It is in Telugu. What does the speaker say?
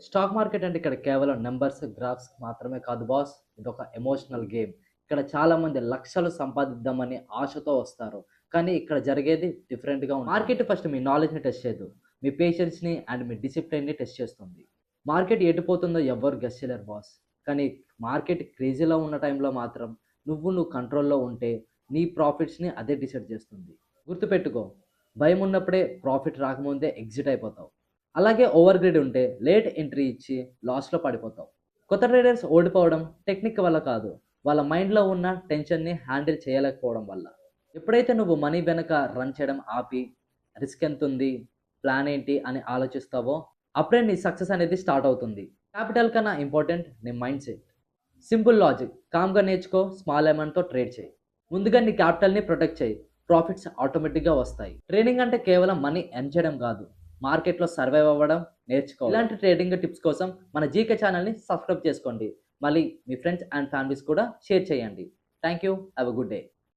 స్టాక్ మార్కెట్ అంటే ఇక్కడ కేవలం నెంబర్స్, గ్రాఫ్స్ మాత్రమే కాదు బాస్. ఇదొక ఎమోషనల్ గేమ్. ఇక్కడ చాలామంది లక్షలు సంపాదిద్దామని ఆశతో వస్తారు. కానీ ఇక్కడ జరిగేది డిఫరెంట్‌గా ఉంటుంది. మార్కెట్ ఫస్ట్ మీ నాలెడ్జ్‌ని టెస్ట్ చేయదు. మీ పేషెన్స్‌ని అండ్ మీ డిసిప్లిన్‌ని టెస్ట్ చేస్తుంది. మార్కెట్ ఎటుపోతుందో ఎవ్వరు గెస్ చేయలేరు బాస్. కానీ మార్కెట్ క్రేజీలో ఉన్న టైంలో మాత్రం నువ్వు కంట్రోల్‌లో ఉంటే నీ ప్రాఫిట్స్‌ని అదే డిసైడ్ చేస్తుంది. గుర్తుపెట్టుకో, భయం ఉన్నప్పుడే ప్రాఫిట్ రాకముందే ఎగ్జిట్ అయిపోతావు. అలాగే ఓవర్ గ్రిడ్ ఉంటే లేట్ ఎంట్రీ ఇచ్చి లాస్‌లో పడిపోతావు. కొత్త ట్రేడర్స్ ఓడిపోవడం టెక్నిక్ వల్ల కాదు, వాళ్ళ మైండ్‌లో ఉన్న టెన్షన్‌ని హ్యాండిల్ చేయలేకపోవడం వల్ల. ఎప్పుడైతే నువ్వు మనీ వెనక రన్ చేయడం ఆపి, రిస్క్ ఎంతుంది, ప్లాన్ ఏంటి అని ఆలోచిస్తావో, అప్పుడే నీ సక్సెస్ అనేది స్టార్ట్ అవుతుంది. క్యాపిటల్ కన్నా ఇంపార్టెంట్ నీ మైండ్ సెట్. సింపుల్ లాజిక్, కామ్‌గా నేర్చుకో, స్మాల్ అమౌంట్‌తో ట్రేడ్ చేయి. ముందుగా నీ క్యాపిటల్‌ని ప్రొటెక్ట్ చేయి. ప్రాఫిట్స్ ఆటోమేటిక్‌గా వస్తాయి. ట్రేడింగ్ అంటే కేవలం మనీ ఎర్న్ చేయడం కాదు, మార్కెట్లో సర్వైవ్ అవ్వడం నేర్చుకోవాలి. ఇలాంటి ట్రేడింగ్ టిప్స్ కోసం మన జీకే ఛానల్ని సబ్స్క్రైబ్ చేసుకోండి. మళ్ళీ మీ ఫ్రెండ్స్ అండ్ ఫ్యామిలీస్ కూడా షేర్ చేయండి. Thank you. Have a good day.